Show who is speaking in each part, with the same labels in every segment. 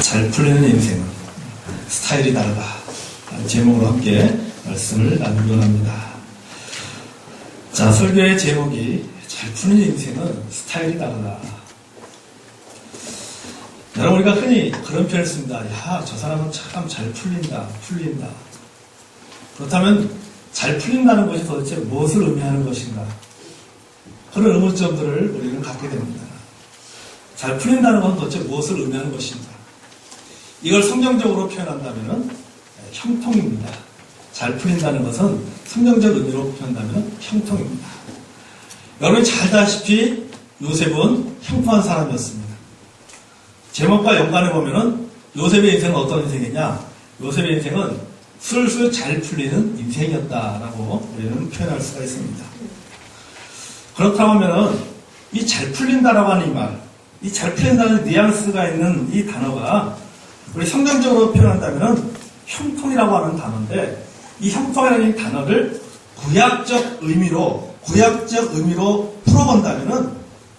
Speaker 1: 잘 풀리는 인생은 스타일이 다르다. 제목으로 함께 말씀을 나누기 원합니다. 자, 설교의 제목이 잘 풀리는 인생은 스타일이 다르다. 여러분, 우리가 흔히 그런 표현을 씁니다. 야, 저 사람은 참 잘 풀린다. 그렇다면 잘 풀린다는 것이 도대체 무엇을 의미하는 것인가? 그런 의문점들을 우리는 갖게 됩니다. 잘 풀린다는 것은 도대체 무엇을 의미하는 것인가? 이걸 성경적으로 표현한다면 형통입니다. 잘 풀린다는 것은 성경적 의미로 표현한다면 형통입니다. 여러분이 잘 아시다시피 요셉은 형통한 사람이었습니다. 제목과 연관해 보면은 요셉의 인생은 어떤 인생이냐? 요셉의 인생은 술술 잘 풀리는 인생이었다라고 우리는 표현할 수가 있습니다. 그렇다고 하면은 이 잘 풀린다라고 하는 이 말, 이 잘 풀린다는 뉘앙스가 있는 이 단어가 우리 성경적으로 표현한다면은 형통이라고 하는 단어인데, 이 형통이라는 이 단어를 구약적 의미로 풀어본다면은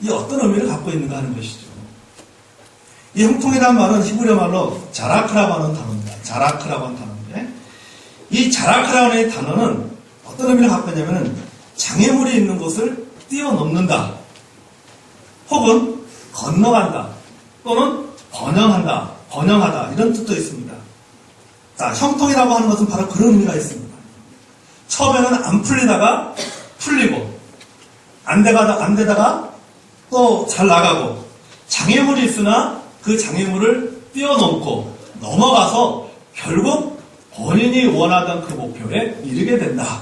Speaker 1: 이 어떤 의미를 갖고 있는가 하는 것이죠. 이 형통이라는 말은 히브리어 말로 자라크라고 하는 단어입니다. 자라크라고 하는 단어인데, 이 자라크라고 하는 이 단어는 어떤 의미를 갖고 있냐면은 장애물이 있는 곳을 뛰어넘는다, 혹은 건너간다, 또는 번영하다 이런 뜻도 있습니다. 자, 형통이라고 하는 것은 바로 그런 의미가 있습니다. 처음에는 안 풀리다가 풀리고, 안 되다가 또 잘 나가고, 장애물이 있으나 그 장애물을 뛰어넘고 넘어가서 결국 본인이 원하던 그 목표에 이르게 된다.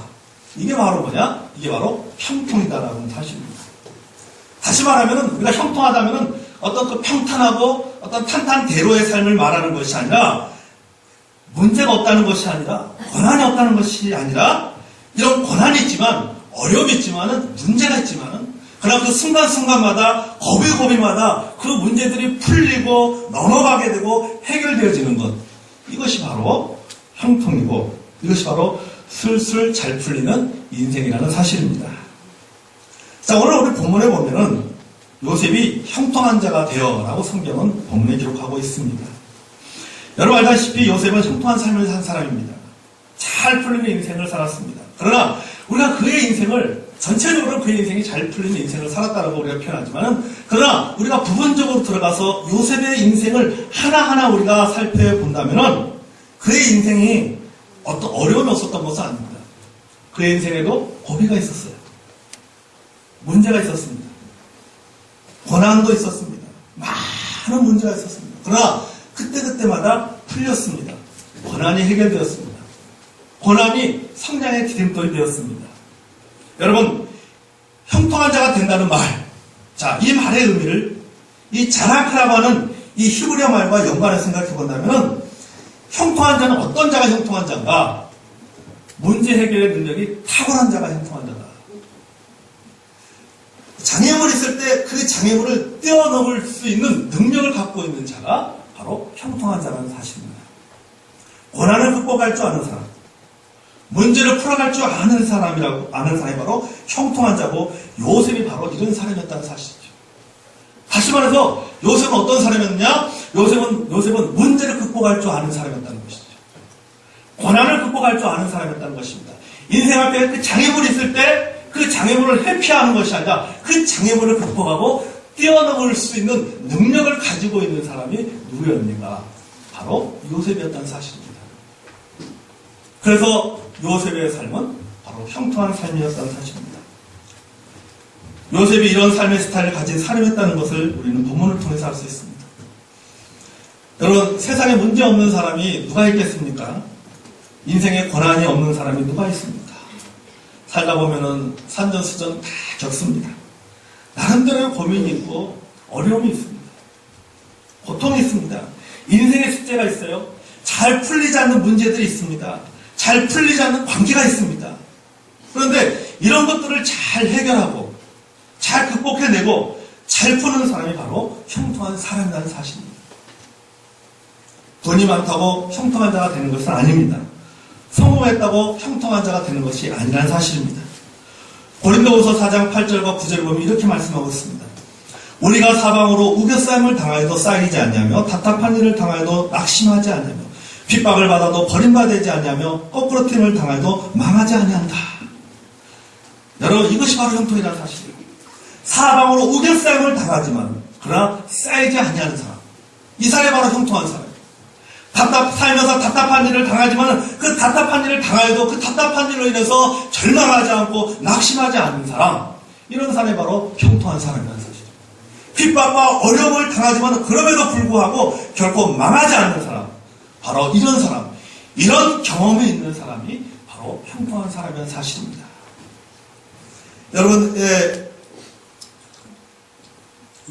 Speaker 1: 이게 바로 뭐냐? 이게 바로 형통이다라는 사실입니다. 다시 말하면 우리가 형통하다면 어떤 그 평탄하고 어떤 탄탄대로의 삶을 말하는 것이 아니라, 문제가 없다는 것이 아니라, 고난이 없다는 것이 아니라, 이런 고난이 있지만, 어려움이 있지만은, 문제가 있지만은, 그러나 그 순간순간마다, 고비고비마다 그 문제들이 풀리고 넘어가게 되고 해결되어지는 것, 이것이 바로 형통이고, 이것이 바로 술술 잘 풀리는 인생이라는 사실입니다. 자, 오늘 우리 본문에 보면은 요셉이 형통한 자가 되어라고 성경은 본문에 기록하고 있습니다. 여러분 알다시피 요셉은 형통한 삶을 산 사람입니다. 잘 풀리는 인생을 살았습니다. 그러나 우리가 그의 인생을, 전체적으로 그의 인생이 잘 풀리는 인생을 살았다고 우리가 표현하지만은, 그러나 우리가 부분적으로 들어가서 요셉의 인생을 하나하나 우리가 살펴본다면은 그의 인생이 어떤 어려움이 없었던 것은 아닙니다. 그의 인생에도 고비가 있었어요. 문제가 있었습니다. 고난도 있었습니다. 많은 문제가 있었습니다. 그러나 그때마다 풀렸습니다. 고난이 해결되었습니다. 고난이 성장의 디딤돌이 되었습니다. 여러분, 형통한 자가 된다는 말, 자, 이 말의 의미를 이 자라크라고 하는 이 히브리어 말과 연관해서 생각해 본다면, 형통한 자는 어떤 자가 형통한 자인가? 문제 해결의 능력이 탁월한 자가 형통한 자다. 장애물이 있을 때 그 장애물을 뛰어넘을 수 있는 능력을 갖고 있는 자가 바로 형통한 자라는 사실입니다. 고난을 극복할 줄 아는 사람, 문제를 풀어갈 줄 아는 사람이 바로 형통한 자고, 요셉이 바로 이런 사람이었다는 사실이죠. 다시 말해서 요셉은 어떤 사람이었느냐? 요셉은 문제를 극복할 줄 아는 사람이었다는 것이죠. 고난을 극복할 줄 아는 사람이었다는 것입니다. 인생 앞에 그 장애물이 있을 때 그 장애물을 회피하는 것이 아니라 그 장애물을 극복하고 뛰어넘을 수 있는 능력을 가지고 있는 사람이 누구였는가? 바로 요셉이었다는 사실입니다. 그래서 요셉의 삶은 바로 형통한 삶이었다는 사실입니다. 요셉이 이런 삶의 스타일을 가진 사람이었다는 것을 우리는 본문을 통해서 알 수 있습니다. 여러분, 세상에 문제 없는 사람이 누가 있겠습니까? 인생에 고난이 없는 사람이 누가 있습니까? 살다 보면은 산전수전 다 겪습니다. 나름대로의 고민이 있고 어려움이 있습니다. 고통이 있습니다. 인생의 숙제가 있어요. 잘 풀리지 않는 문제들이 있습니다. 잘 풀리지 않는 관계가 있습니다. 그런데 이런 것들을 잘 해결하고 잘 극복해내고 잘 푸는 사람이 바로 형통한 사람이라는 사실입니다. 돈이 많다고 형통한 자가 되는 것은 아닙니다. 성공했다고 형통한 자가 되는 것이 아니라는 사실입니다. 고린도후서 4장 8절과 9절을 보면 이렇게 말씀하고 있습니다. 우리가 사방으로 우겨싸임을 당하여도 쌓이지 않냐며 답답한 일을 당하여도 낙심하지 않냐며 핍박을 받아도 버림받지 않냐며 거꾸로팀을 당하여도 망하지 아니한다. 여러분, 이것이 바로 형통이라는 사실이에요. 사방으로 우겨싸임을 당하지만 그러나 쌓이지 아니하는 사람, 이 사람이 바로 형통한 사람이에요. 살면서 답답한 일을 당하지만 그 답답한 일을 당하여도 그 답답한 일로 인해서 절망하지 않고 낙심하지 않는 사람, 이런 사람이 바로 형통한 사람이라는 사실이에요. 핍박과 어려움을 당하지만 그럼에도 불구하고 결코 망하지 않는 사람, 바로 이런 사람, 이런 경험이 있는 사람이 바로 형통한 사람이라는 사실입니다. 여러분,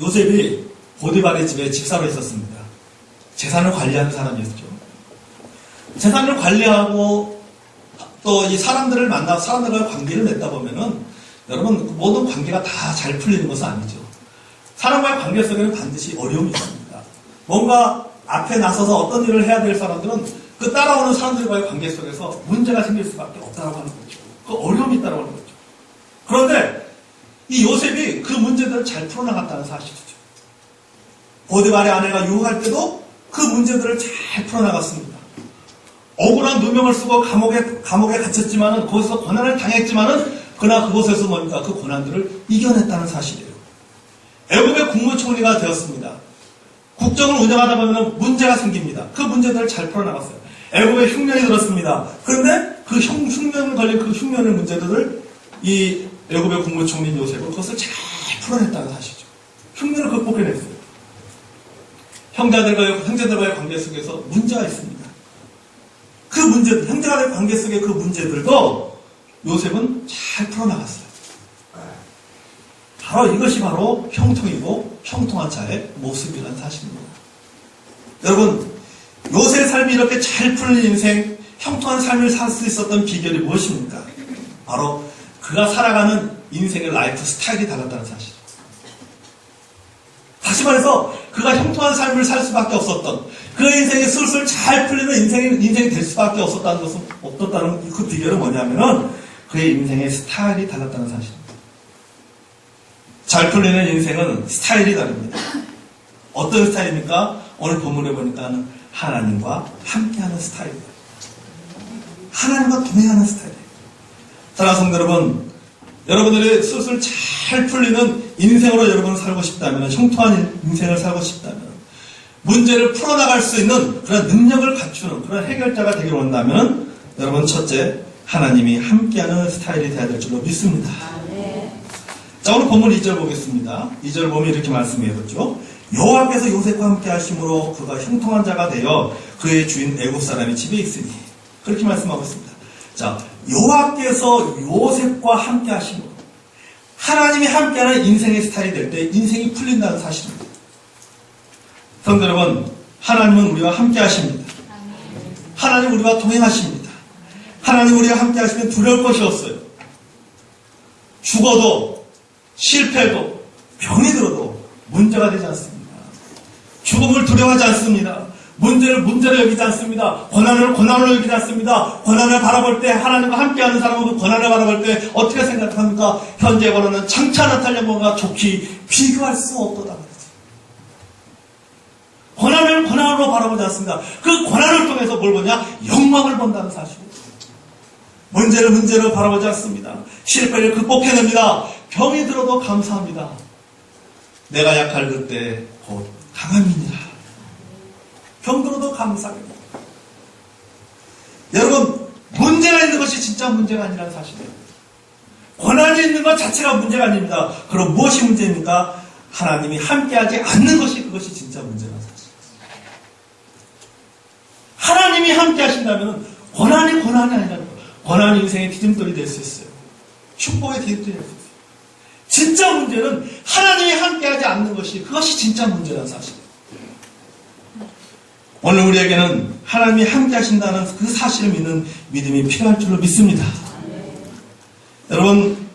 Speaker 1: 요셉이 보디발의 집에 집사로 있었습니다. 재산을 관리하는 사람이었죠. 재산을 관리하고 또 이 사람들을 만나 사람들과 관계를 맺다 보면은 여러분, 모든 관계가 다 잘 풀리는 것은 아니죠. 사람과의 관계 속에는 반드시 어려움이 있습니다. 뭔가 앞에 나서서 어떤 일을 해야 될 사람들은 그 따라오는 사람들과의 관계 속에서 문제가 생길 수밖에 없다고 하는 거죠. 그 어려움이 있다고 하는 거죠. 그런데 이 요셉이 그 문제들을 잘 풀어나갔다는 사실이죠. 보디발의 아내가 유혹할 때도 그 문제들을 잘 풀어나갔습니다. 억울한 누명을 쓰고 감옥에 갇혔지만은, 거기서 고난을 당했지만은, 그러나 그곳에서 뭡니까? 그 고난들을 이겨냈다는 사실이에요. 애굽의 국무총리가 되었습니다. 국정을 운영하다 보면 문제가 생깁니다. 그 문제들을 잘 풀어나갔어요. 애굽에 흉년이 들었습니다. 그런데 그 흉년 걸린 그 흉년의 문제들을 이 애굽의 국무총리 요셉은 그것을 잘 풀어냈다는 사실이죠. 흉년을 극복해냈어요. 형제들과의 관계 속에서 문제가 있습니다. 그 문제들, 형제간의 관계 속의 그 문제들도 요셉은 잘 풀어나갔어요. 바로 이것이 바로 형통이고 형통한 자의 모습이라는 사실입니다. 여러분, 요셉의 삶이 이렇게 잘 풀린 인생, 형통한 삶을 살 수 있었던 비결이 무엇입니까? 바로 그가 살아가는 인생의 라이프 스타일이 달랐다는 사실이죠. 다시 말해서 그가 형통한 삶을 살 수밖에 없었던, 그 인생이 술술 잘 풀리는 인생이 될 수밖에 없었다는 것은, 없었다는 그 비결은 뭐냐면은 그의 인생의 스타일이 달랐다는 사실입니다. 잘 풀리는 인생은 스타일이 다릅니다. 어떤 스타일입니까? 오늘 본문에 보니까 하나님과 함께하는 스타일입니다. 하나님과 동행하는 스타일이에요. 사랑하는 성도 여러분, 여러분들이 술술 잘 풀리는 인생으로 여러분을 살고 싶다면, 형통한 인생을 살고 싶다면, 문제를 풀어나갈 수 있는 그런 능력을 갖추는 그런 해결자가 되기를 원한다면, 여러분 첫째, 하나님이 함께하는 스타일이 되어야 될 줄로 믿습니다. 자, 오늘 본문 2절 보겠습니다. 2절 보면 이렇게 말씀해보죠. 여호와께서 요셉과 함께 하심으로 그가 형통한 자가 되어 그의 주인 애굽 사람의 집에 있으니, 그렇게 말씀하고 있습니다. 자, 여호와께서 요셉과 함께 하심으로, 하나님이 함께하는 인생의 스타일이 될 때 인생이 풀린다는 사실입니다. 성도 여러분, 하나님은 우리와 함께 하십니다. 하나님 우리와 동행하십니다. 하나님 우리와 함께 하시면 두려울 것이 없어요. 죽어도, 실패도, 병이 들어도 문제가 되지 않습니다. 죽음을 두려워하지 않습니다. 문제를 문제로 여기지 않습니다. 고난을 고난으로 여기지 않습니다. 고난을 바라볼 때, 하나님과 함께하는 사람은 그 고난을 바라볼 때 어떻게 생각합니까? 현재 고난은 장차 나타날 것과 좋기 비교할 수 없도다 말이지. 고난을 고난으로 바라보지 않습니다. 그 고난을 통해서 뭘 보냐? 영광을 본다는 사실입니다. 문제를 문제로 바라보지 않습니다. 실패를 극복해냅니다. 병이 들어도 감사합니다. 내가 약할 그때 곧 강함이니라. 병들어도 감사합니다. 여러분, 문제가 있는 것이 진짜 문제가 아니라는 사실이에요. 고난이 있는 것 자체가 문제가 아닙니다. 그럼 무엇이 문제입니까? 하나님이 함께하지 않는 것이, 그것이 진짜 문제라는 사실. 하나님이 함께하신다면 고난이 아니라는 거예요. 고난이 인생의 디딤돌이 될 수 있어요. 축복의 디딤돌이 될 수 있어요. 진짜 문제는 하나님이 함께하지 않는 것이, 그것이 진짜 문제라는 사실이에요. 오늘 우리에게는 하나님이 함께 하신다는 그 사실을 믿는 믿음이 필요할 줄로 믿습니다. 여러분,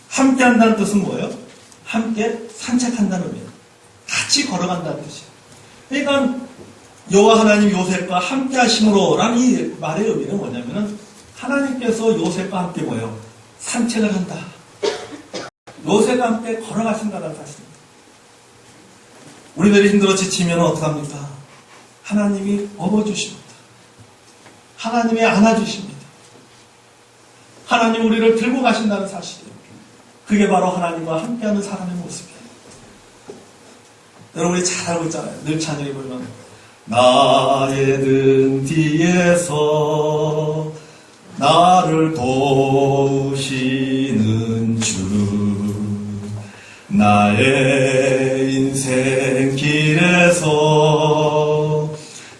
Speaker 1: 함께 한다는 뜻은 뭐예요? 함께 산책한다는 의미예요. 같이 걸어간다는 뜻이에요. 그러니까 여호와 하나님 요셉과 함께 하심으로 라는 이 말의 의미는 뭐냐면은 하나님께서 요셉과 함께 뭐예요? 산책을 한다. 요셉과 함께 걸어가신다는 사실입니다. 우리들이 힘들어 지치면 어떡합니까? 하나님이 업어주십니다. 하나님이 안아주십니다. 하나님 우리를 들고 가신다는 사실이에요. 그게 바로 하나님과 함께하는 사람의 모습이에요. 여러분이 잘 알고 있잖아요. 늘 찬양에 보면 나의 등 뒤에서 나를 도우시는 주, 나의 인생 길에서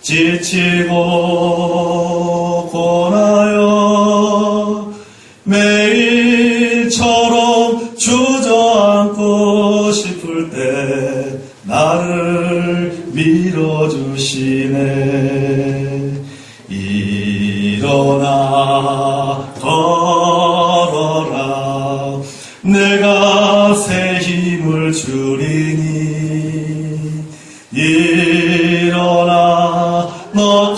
Speaker 1: 지치고 고나여 매일처럼 주저앉고 싶을 때 나를 밀어주시네. 일어나 걸어라 내가 새 힘을 주리니. 일어나 너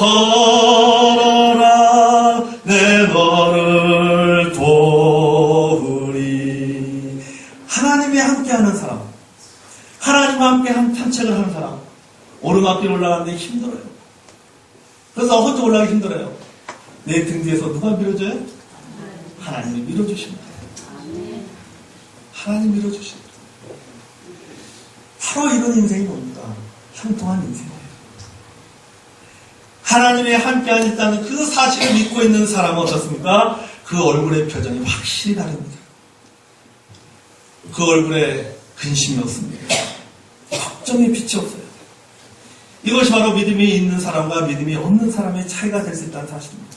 Speaker 1: 걸어라 내 너를 도우리. 하나님이 함께하는 사람, 하나님과 함께 산책을 하는 사람, 오르막길 올라가는데 힘들어요. 그래서 혼자 올라가기 힘들어요. 내 등 뒤에서 누가 밀어줘요? 하나님이 밀어주십니다. 하나님 밀어주십니다. 바로 이런 인생이 뭡니까? 형통한 인생이에요. 하나님이 함께하고 있다는 그 사실을 믿고 있는 사람은 어떻습니까? 그 얼굴의 표정이 확실히 다릅니다. 그 얼굴에 근심이 없습니다. 걱정의 빛이 없어요. 이것이 바로 믿음이 있는 사람과 믿음이 없는 사람의 차이가 될 수 있다는 사실입니다.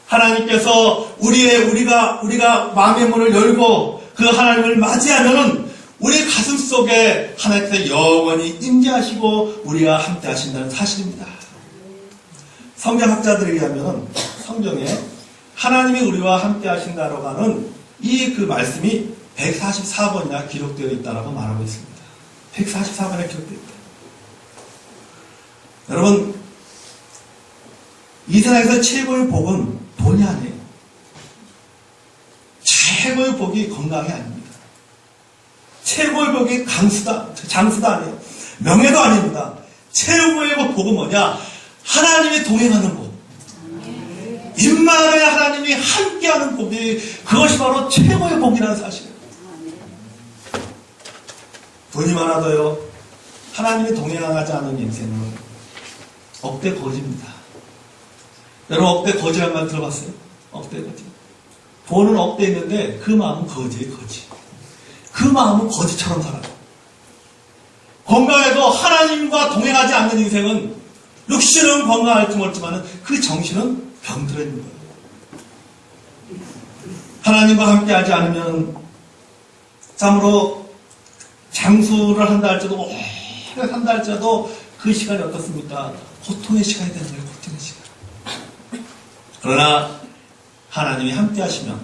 Speaker 1: 하나님께서 우리가 마음의 문을 열고 그 하나님을 맞이하면은 우리 가슴 속에 하나님께서 영원히 임재하시고 우리와 함께 하신다는 사실입니다. 성경학자들에 의하면 성경에 하나님이 우리와 함께 하신다라고 하는 이 그 말씀이 144번이나 기록되어 있다라고 말하고 있습니다. 144번에 기록되어 있다. 여러분, 이 세상에서 최고의 복은 돈이 아니에요. 최고의 복이 건강이 아닙니다. 최고의 복이 장수도 아니에요. 명예도 아닙니다. 최고의 복은 뭐냐? 하나님이 동행하는 복. 임마누엘 하나님이 함께하는 복이, 그것이 바로 최고의 복이라는 사실이에요. 돈이 많아도요, 하나님이 동행하지 않은 인생은 억대 거지입니다. 여러분, 억대 거지란 말 들어봤어요? 억대 거지. 돈은 억대 있는데 그 마음은 거지예요, 거지. 그 마음은 거지처럼 살아요. 건강해도 하나님과 동행하지 않는 인생은 육신은 건강할지 모르지만 그 정신은 병들어 있는 거예요. 하나님과 함께하지 않으면 참으로 장수를 한다 할지라도 오래 산다 할지라도 그 시간이 어떻습니까? 고통의 시간이 되는 거예요. 고통의 시간. 그러나 하나님이 함께 하시면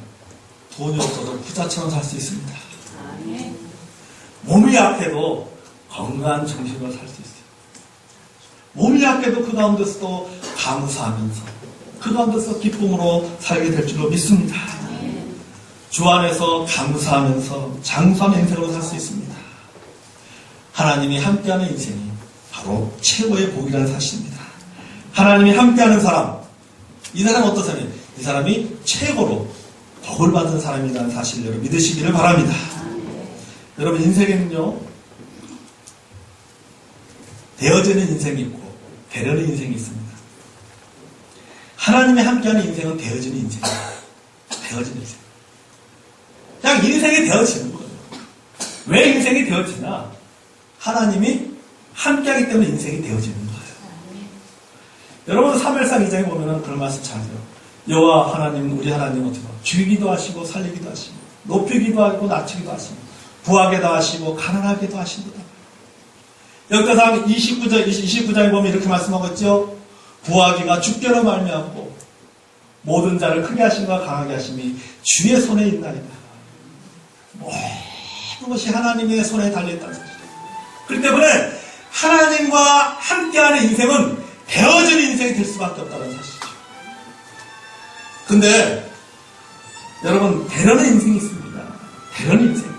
Speaker 1: 돈이 없어도 부자처럼 살 수 있습니다. 몸이 약해도 건강한 정신으로 살 수 있어요. 몸이 약해도 그 가운데서도 감사하면서 그 가운데서 기쁨으로 살게 될 줄로 믿습니다. 주 안에서 감사하면서 장수한 인생으로 살 수 있습니다. 하나님이 함께하는 인생이 바로 최고의 복이라는 사실입니다. 하나님이 함께하는 사람, 이 사람은 어떤 사람이에요? 이 사람이 최고로 복을 받은 사람이라는 사실을 여러분 믿으시기를 바랍니다. 여러분, 인생에는요, 되어지는 인생이 있고 되려는 인생이 있습니다. 하나님이 함께하는 인생은 되어지는 인생이에요. 되어지는 인생. 그냥 인생이 되어지는 거예요. 왜 인생이 되어지나? 하나님이 함께하기 때문에 인생이 되어지는 거예요. 여러분, 사무엘상 2장에 보면은 그런 말씀 잘 해요. 여호와 하나님, 우리 하나님 어떻게 죽이기도 하시고 살리기도 하시고 높이기도 하고 낮추기도 하시고 부하게도 하시고 가난하게도 하신다. 역대상 29장에 보면 이렇게 말씀하고 있죠. 부하기가 주께로 말미암고 모든 자를 크게 하심과 강하게 하심이 주의 손에 있나이다. 모든 것이 하나님의 손에 달려있다는 사실. 그렇기 때문에 하나님과 함께하는 인생은 되어지는 인생이 될 수밖에 없다는 사실이죠. 근데 여러분, 되려는 인생이 있습니다. 되려는 인생.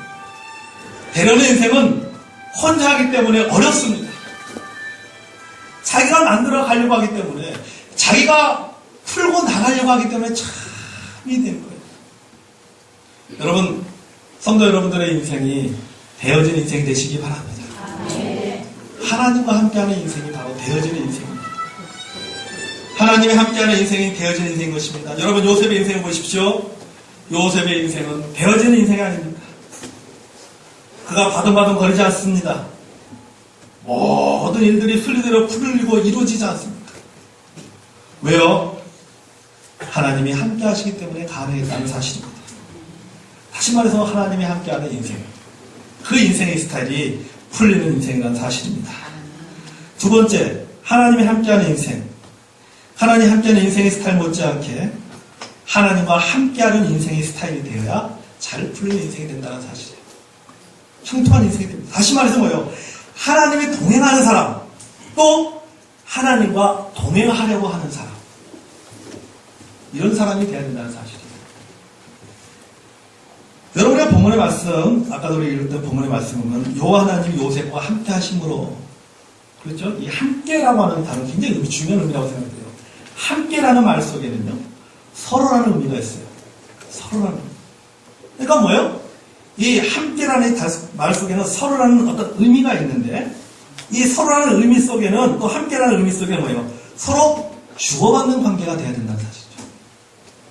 Speaker 1: 되려는 인생은 혼자 하기 때문에 어렵습니다. 자기가 만들어 가려고 하기 때문에, 자기가 풀고 나가려고 하기 때문에 참이 된 거예요. 여러분, 성도 여러분들의 인생이 되어진 인생 되시기 바랍니다. 하나님과 함께하는 인생이 바로 되어지는 인생입니다. 하나님이 함께하는 인생이 되어지는 인생인 것입니다. 여러분, 요셉의 인생을 보십시오. 요셉의 인생은 되어지는 인생이 아닙니다. 그가 바둥바둥 거리지 않습니다. 모든 일들이 순리대로 풀리고 이루어지지 않습니다. 왜요? 하나님이 함께 하시기 때문에 가능했다는 사실입니다. 다시 말해서 하나님이 함께하는 인생, 그 인생의 스타일이 풀리는 인생이라는 사실입니다. 두 번째, 하나님이 함께하는 인생. 하나님이 함께하는 인생의 스타일 못지않게 하나님과 함께하는 인생의 스타일이 되어야 잘 풀리는 인생이 된다는 사실이에요. 형통한 인생이 됩니다. 다시 말해서 뭐예요? 하나님이 동행하는 사람, 또 하나님과 동행하려고 하는 사람, 이런 사람이 되어야 된다는 사실이에요. 여러분의 본문의 말씀, 아까도 우리 읽었던 본문의 말씀은 여호와 하나님이 요셉과 함께 하심으로, 그렇죠? 이 함께라고 하는 단어 굉장히 중요한 의미라고 생각돼요. 함께라는 말 속에는요, 서로라는 의미가 있어요. 서로라는 의미. 그러니까 뭐예요? 이 함께라는 말 속에는 서로라는 어떤 의미가 있는데, 이 서로라는 의미 속에는, 또 함께라는 의미 속에는 뭐예요? 서로 주고받는 관계가 돼야 된다는 사실이죠.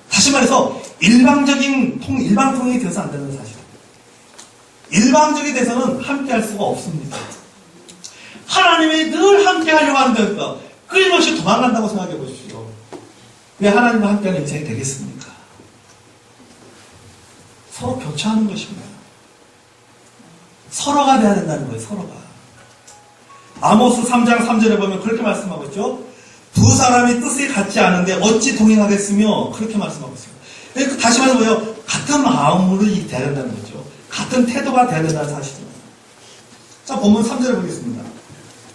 Speaker 1: 다시 말해서 일방적인 일방통행이 되어서 안 되는 사실입니다. 일방적이 돼서는 함께할 수가 없습니다. 하나님이 늘 함께하려고 한다니까 끊임없이 도망간다고 생각해 보십시오. 왜 하나님과 함께하는 인생이 되겠습니까? 서로 교차하는 것입니다. 서로가 돼야 된다는 거예요. 서로가. 아모스 3장 3절에 보면 그렇게 말씀하고 있죠. 두 사람이 뜻이 같지 않은데 어찌 동행하겠으며, 그렇게 말씀하고 있어요. 그러니까 다시 말해서 뭐예요? 같은 마음으로 돼야 된다는 거죠. 같은 태도가 돼야 된다는 사실입니다. 자, 본문 3절을 보겠습니다.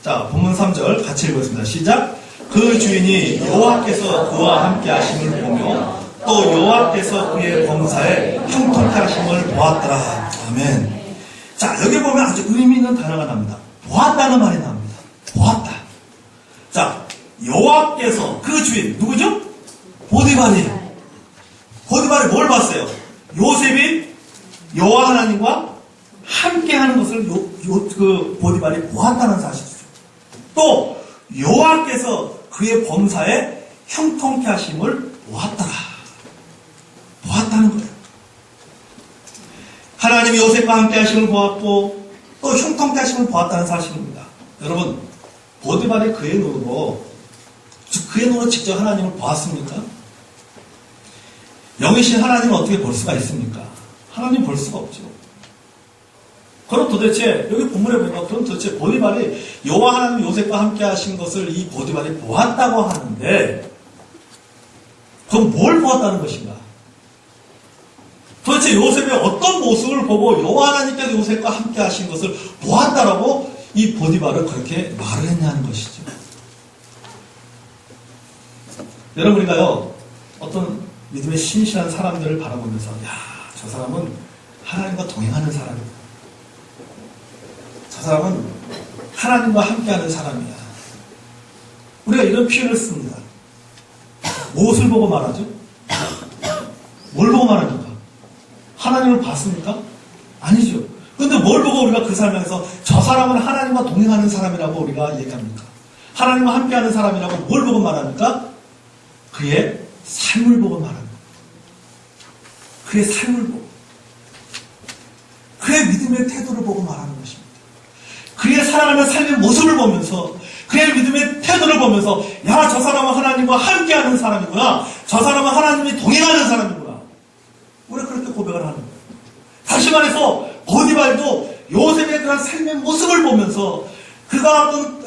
Speaker 1: 자, 본문 3절 같이 읽겠습니다. 시작. 그 주인이 여호와께서 그와 함께 하심을 보며 또 여호와께서 그의 범사에 형통케 하심을 보았더라. 아멘. 자, 여기 보면 아주 의미 있는 단어가 나옵니다. 보았다는 말이 나옵니다. 보았다. 자, 여호와께서, 그 주인 누구죠? 보디발이 뭘 봤어요? 요셉이 여호와 하나님과 함께하는 것을 그 보디발이 보았다는 사실이죠. 또 여호와께서 그의 범사에 형통케 하심을 보았다는 거예요. 하나님이 요셉과 함께 하심을 보았고 또 형통케 하심을 보았다는 사실입니다. 여러분, 보디발이 그의 눈으로 직접 하나님을 보았습니까? 영이신 하나님은 어떻게 볼 수가 있습니까? 하나님 볼 수가 없죠. 그럼 도대체 여기 본문에 보니까 그럼 도대체 보디발이 여호와 하나님 요셉과 함께 하신 것을 이 보디발이 보았다고 하는데, 그럼 뭘 보았다는 것인가? 도대체 요셉의 어떤 모습을 보고 여호와 하나님께서 요셉과 함께 하신 것을 보았다라고 이 보디발은 그렇게 말을 했냐는 것이죠. 여러분, 우리가요, 어떤 믿음의 신실한 사람들을 바라보면서, 저 사람은 하나님과 동행하는 사람이다. 저 사람은 하나님과 함께하는 사람이야. 우리가 이런 표현을 씁니다. 무엇을 보고 말하죠? 뭘 보고 말합니까? 하나님을 봤습니까? 아니죠. 그런데 뭘 보고 우리가 그 삶에서 저 사람은 하나님과 동행하는 사람이라고 우리가 얘기합니까? 하나님과 함께하는 사람이라고 뭘 보고 말합니까? 그의 삶을 보고 말합니다. 그의 삶을 보고, 그의 믿음의 태도를 보고 말하는 것입니다. 그의 살아가는 삶의 모습을 보면서, 그의 믿음의 태도를 보면서, 저 사람은 하나님과 함께하는 사람이구나, 저 사람은 하나님이 동행하는 사람이구나, 우리가 그렇게 고백을 하는 거예요. 다시 말해서 보디발도 요셉의 그런 삶의 모습을 보면서, 그가 어떤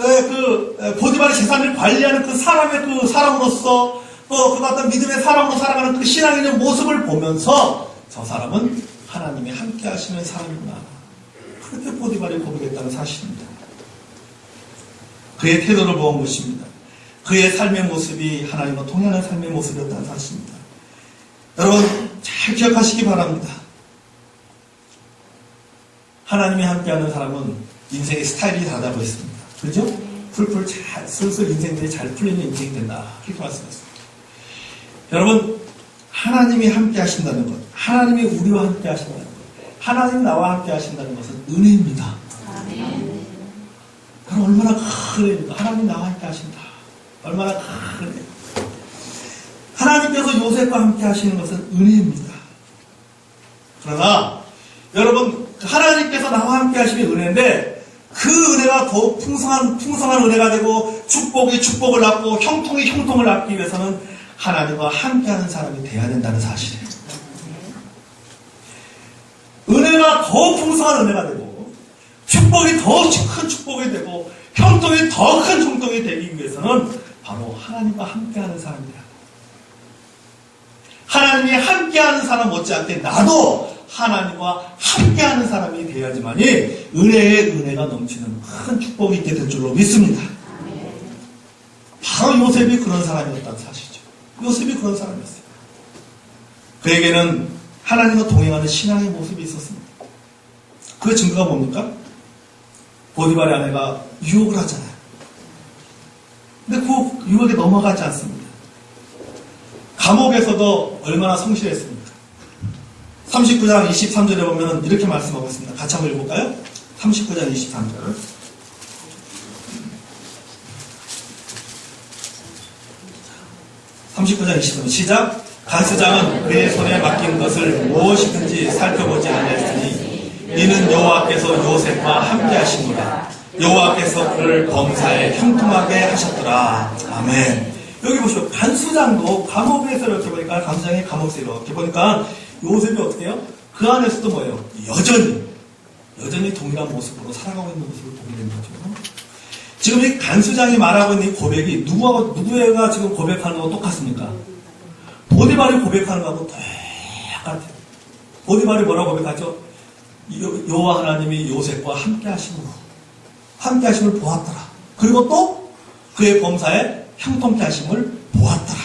Speaker 1: 보디발의 재산을 관리하는 그 사람의 그 사람으로서, 또 그가 어떤 믿음의 사람으로 살아가는 그 신앙의 모습을 보면서 저 사람은 하나님이 함께 하시는 사람이구나, 그렇게 보디발이 고백했다는 사실입니다. 그의 태도를 보은 것입니다. 그의 삶의 모습이 하나님과 동행하는 삶의 모습이었다는 사실입니다. 여러분, 잘 기억하시기 바랍니다. 하나님이 함께하는 사람은 인생의 스타일이 다르다고 했습니다. 그죠? 풀풀 잘, 슬슬 인생들이 잘 풀리는 인생이 된다. 그렇게 말씀했습니다. 여러분, 하나님이 함께 하신다는 것, 하나님이 우리와 함께 하신다는 것, 하나님 나와 함께 하신다는 것은 은혜입니다. 그럼 얼마나 큰 은혜입니까? 하나님 나와 함께 하신다. 얼마나 큰 은혜. 하나님께서 요셉과 함께 하시는 것은 은혜입니다. 그러나 여러분, 하나님께서 나와 함께 하시는 은혜인데 그 은혜가 더욱 풍성한 은혜가 되고 축복이 축복을 낳고 형통이 형통을 낳기 위해서는 하나님과 함께하는 사람이 돼야 된다는 사실이에요. 은혜가 더 풍성한 은혜가 되고 축복이 더 큰 축복이 되고 형통이 더 큰 형통이 되기 위해서는 바로 하나님과 함께하는 사람이 돼야 돼요. 하나님이 함께하는 사람 못지않게 나도 하나님과 함께하는 사람이 되어야지만이 은혜의 은혜가 넘치는 큰 축복이 있게 될 줄로 믿습니다. 바로 요셉이 그런 사람이었다는 사실이죠. 요셉이 그런 사람이었어요. 그에게는 하나님과 동행하는 신앙의 모습이 있었습니다. 그 증거가 뭡니까? 보디발의 아내가 유혹을 하잖아요. 근데 그 유혹에 넘어가지 않습니다. 감옥에서도 얼마나 성실했습니까? 39장 23절에 보면 이렇게 말씀하고 있습니다. 같이 한번 읽어볼까요? 39장 23절. 시작. 간수장은 그의 손에 맡긴 것을 무엇이든지 살펴보지 아니하였으니 이는 여호와께서 요셉과 함께 하시노라. 여호와께서 그를 범사에 형통하게 하셨더라. 아멘. 여기 보시오. 간수장도 감옥에서 이렇게 보니까 간수장이 감옥에서 이렇게 보니까 요셉이 어떻게 해요? 그 안에서도 뭐예요? 여전히 동일한 모습으로 살아가고 있는 모습을 보게 되는 거죠. 지금 이 간수장이 말하고 있는 이 고백이 누구가 지금 고백하는 거하고 똑같습니까? 보디발이 고백하는 거하고 똑같아요. 보디발이 뭐라고 고백하죠? 여호와 하나님이 요셉과 함께 하심을 보았더라. 그리고 또 그의 범사에 형통케 하심을 보았더라.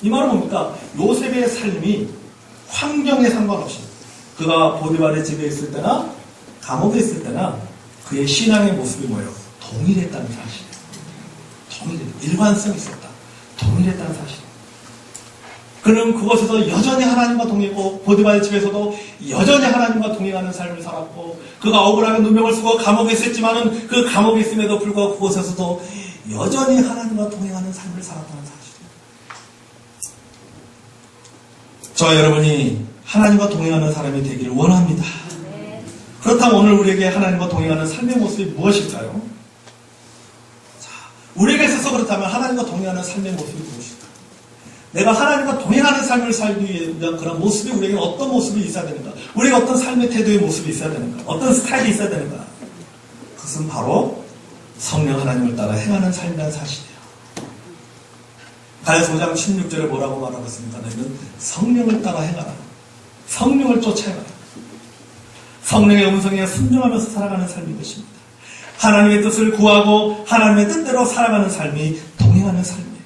Speaker 1: 이 말은 뭡니까? 요셉의 삶이 환경에 상관없이 그가 보디발의 집에 있을 때나 감옥에 있을 때나 그의 신앙의 모습이 뭐예요? 동일했다는 사실이에요. 일관성이 있었다. 동일했다는 사실. 그는 그곳에서 여전히 하나님과 동행하고 보디발의 집에서도 여전히 하나님과 동행하는 삶을 살았고 그가 억울하게 누명을 쓰고 감옥에 있었지만은 그 감옥에 있음에도 불구하고 그곳에서도 여전히 하나님과 동행하는 삶을 살았다는 사실이에요. 저와 여러분이 하나님과 동행하는 사람이 되기를 원합니다. 그렇다면 오늘 우리에게 하나님과 동행하는 삶의 모습이 무엇일까요? 자, 우리에게 있어서 그렇다면 하나님과 동행하는 삶의 모습이 무엇일까요? 내가 하나님과 동행하는 삶을 살기 위한 그런 모습이 우리에게 어떤 모습이 있어야 되는가? 우리에게 어떤 삶의 태도의 모습이 있어야 되는가? 어떤 스타일이 있어야 되는가? 그것은 바로 성령 하나님을 따라 행하는 삶이라는 사실이에요. 가야서 5장 16절에 뭐라고 말하고 있습니까? 너희는 성령을 따라 행하라. 성령을 쫓아가라. 성령의 음성에 순종하면서 살아가는 삶인 것입니다. 하나님의 뜻을 구하고 하나님의 뜻대로 살아가는 삶이 동행하는 삶이에요.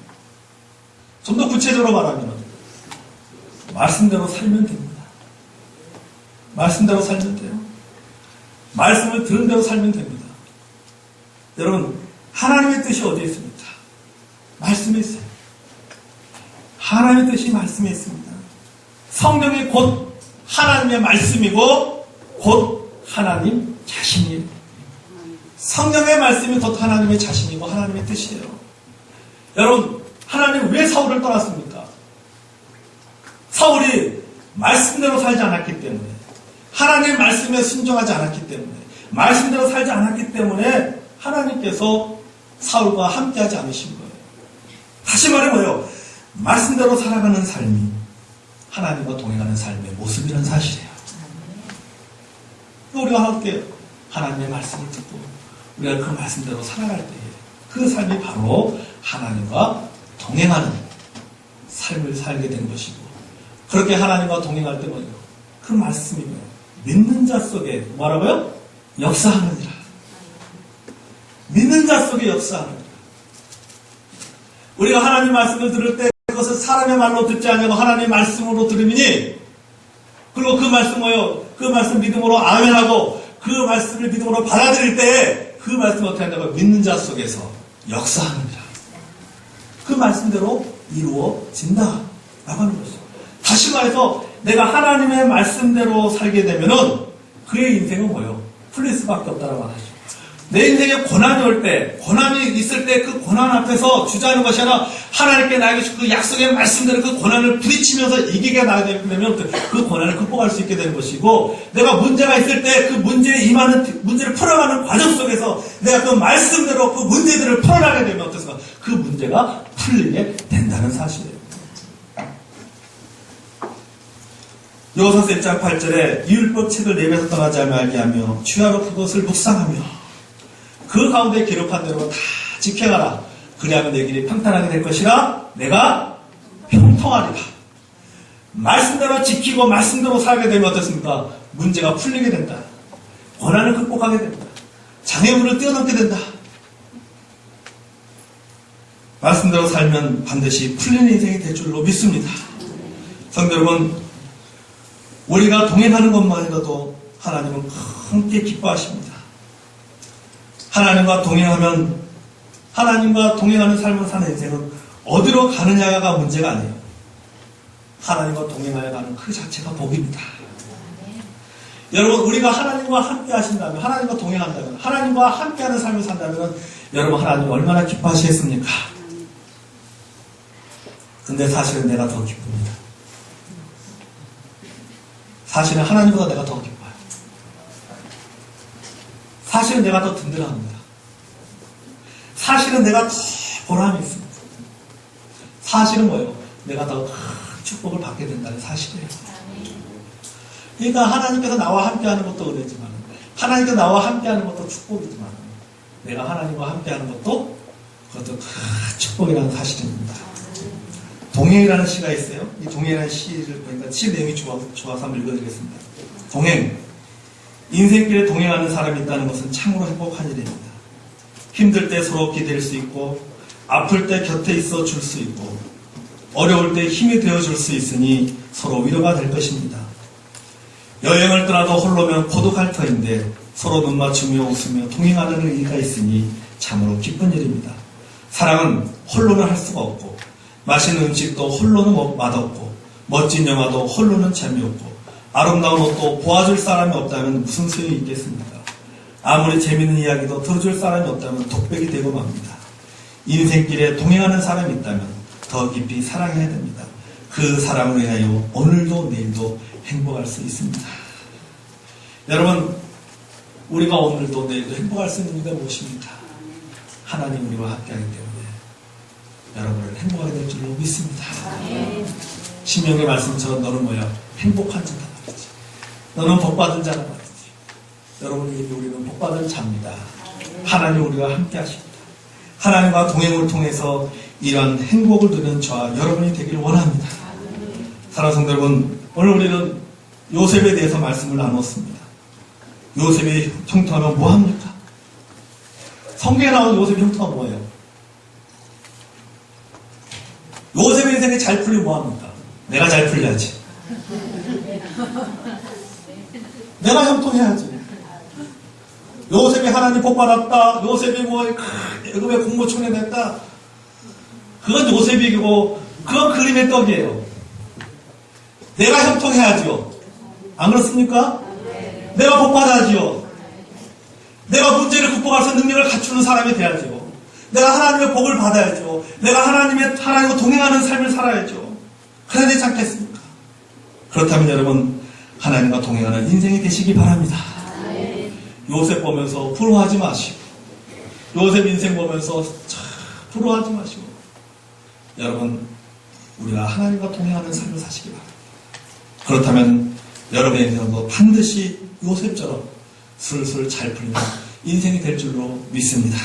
Speaker 1: 좀 더 구체적으로 말하면 말씀대로 살면 됩니다. 말씀대로 살면 돼요. 말씀을 들은 대로 살면 됩니다. 여러분, 하나님의 뜻이 어디에 있습니까? 말씀에 있어요. 하나님의 뜻이 말씀에 있습니다. 성령이 곧 하나님의 말씀이고 곧 하나님 자신이에요. 성령의 말씀이 곧 하나님의 자신이고 하나님의 뜻이에요. 여러분, 하나님 왜 사울을 떠났습니까? 사울이 말씀대로 살지 않았기 때문에, 하나님의 말씀에 순종하지 않았기 때문에, 말씀대로 살지 않았기 때문에 하나님께서 사울과 함께하지 않으신 거예요. 다시 말해 뭐예요? 말씀대로 살아가는 삶이 하나님과 동행하는 삶의 모습이라는 사실이에요. 우리가 함께 하나님의 말씀을 듣고 우리가 그 말씀대로 살아갈 때에 그 삶이 바로 하나님과 동행하는 삶을 살게 된 것이고, 그렇게 하나님과 동행할 때 뭐예요? 그 말씀이 뭐예요? 믿는 자 속에 뭐라고요? 역사하느니라. 믿는 자 속에 역사하느니라. 우리가 하나님 말씀을 들을 때 그것을 사람의 말로 듣지 않냐고 하나님의 말씀으로 들음이니, 그리고 그 말씀 뭐예요? 그 말씀 믿음으로 아멘하고 그 말씀을 믿음으로 받아들일 때 그 말씀을 어떻게 한다고? 믿는 자 속에서 역사하느니라. 그 말씀대로 이루어진다 라고 하는 것이죠. 다시 말해서 내가 하나님의 말씀대로 살게 되면은 그의 인생은 뭐예요? 풀릴 수밖에 없다라고 하죠. 내 인생에 고난이 올 때, 고난이 있을 때 그 고난 앞에서 주저하는 것이 아니라 하나님께 나에게 주 그 약속의 말씀대로 그 고난을 부딪히면서 이기게 나가게 되면 그 고난을 극복할 수 있게 되는 것이고, 내가 문제가 있을 때 그 문제에 임하는, 문제를 풀어가는 과정 속에서 내가 그 말씀대로 그 문제들을 풀어나가게 되면 어떻습니까? 그 문제가 풀리게 된다는 사실이에요. 여호수아서 1장 8절에 이 율법 책을 내 입에서 떠나지 말게 하며 주야로 그것을 묵상하며 그 가운데 기록한 대로 다 지켜가라. 그리하면 내 길이 평탄하게 될 것이라. 내가 평통하리라. 말씀대로 지키고 말씀대로 살게 되면 어떻습니까? 문제가 풀리게 된다. 고난을 극복하게 된다. 장애물을 뛰어넘게 된다. 말씀대로 살면 반드시 풀리는 인생이 될 줄로 믿습니다. 성도 여러분, 우리가 동행하는 것만이라도 하나님은 함께 기뻐하십니다. 하나님과 동행하면, 하나님과 동행하는 삶을 사는 인생은 어디로 가느냐가 문제가 아니에요. 하나님과 동행하여 가는 그 자체가 복입니다. 여러분, 우리가 하나님과 함께 하신다면, 하나님과 동행한다면, 하나님과 함께하는 삶을 산다면 여러분, 하나님 얼마나 기뻐하시겠습니까? 근데 사실은 내가 더 기쁩니다. 사실은 하나님보다 내가 더 기뻐요. 사실은 내가 더 든든합니다. 사실은 내가 더 보람이 있습니다. 사실은 뭐예요? 내가 더 큰 축복을 받게 된다는 사실이에요. 그러니까 하나님께서 나와 함께하는 것도 은혜지만, 하나님께서 나와 함께하는 것도 축복이지만, 내가 하나님과 함께하는 것도 그것도 큰 축복이라는 사실입니다. 동행이라는 시가 있어요. 이 동행이라는 시를 보니까 시 내용이 좋아서 한번 읽어드리겠습니다. 동행. 인생길에 동행하는 사람이 있다는 것은 참으로 행복한 일입니다. 힘들 때 서로 기댈 수 있고, 아플 때 곁에 있어 줄 수 있고, 어려울 때 힘이 되어 줄 수 있으니 서로 위로가 될 것입니다. 여행을 떠나도 홀로면 고독할 터인데 서로 눈 맞추며 웃으며 동행하는 의미가 있으니 참으로 기쁜 일입니다. 사랑은 홀로는 할 수가 없고, 맛있는 음식도 홀로는 맛없고, 멋진 영화도 홀로는 재미없고, 아름다운 옷도 보아줄 사람이 없다면 무슨 소용이 있겠습니까? 아무리 재밌는 이야기도 들어줄 사람이 없다면 독백이 되고 맙니다. 인생길에 동행하는 사람이 있다면 더 깊이 사랑해야 됩니다. 그 사랑을 위하여 오늘도 내일도 행복할 수 있습니다. 여러분, 우리가 오늘도 내일도 행복할 수 있는 이유가 무엇입니까? 하나님 우리와 함께하기 때문에 여러분을 행복하게 될 줄로 믿습니다. 신명의 말씀처럼 너는 뭐야? 행복한 자다 말이지. 너는 복받은 자다 말이지. 여러분에게 우리는 복받은 자입니다. 하나님 우리와 함께 하십니다. 하나님과 동행을 통해서 이런 행복을 누리는 저와 여러분이 되기를 원합니다. 사랑하는 성도 여러분, 오늘 우리는 요셉에 대해서 말씀을 나눴습니다. 요셉이 형통하면 뭐합니까? 성경에 나오는 요셉이 형통하면 뭐예요? 요셉의 인생이 잘 풀리면 뭐합니까? 내가 잘 풀려야지. 내가 형통해야지. 요셉이 하나님 복받았다. 요셉이 애굽의 국무총리 됐다. 그건 요셉이고 그건 그림의 떡이에요. 내가 형통해야죠. 안 그렇습니까? 내가 복받아야죠. 내가 문제를 극복할 수 있는 능력을 갖추는 사람이 돼야죠. 내가 하나님의 복을 받아야죠. 내가 하나님과 동행하는 삶을 살아야죠. 그래야 되지 않겠습니까? 그렇다면 여러분, 하나님과 동행하는 인생이 되시기 바랍니다. 요셉 보면서 부러워하지 마시고, 요셉 인생 보면서 부러워하지 마시고, 여러분, 우리가 하나님과 동행하는 삶을 사시기 바랍니다. 그렇다면 여러분의 인생도 반드시 요셉처럼 술술 잘 풀리는 인생이 될 줄로 믿습니다.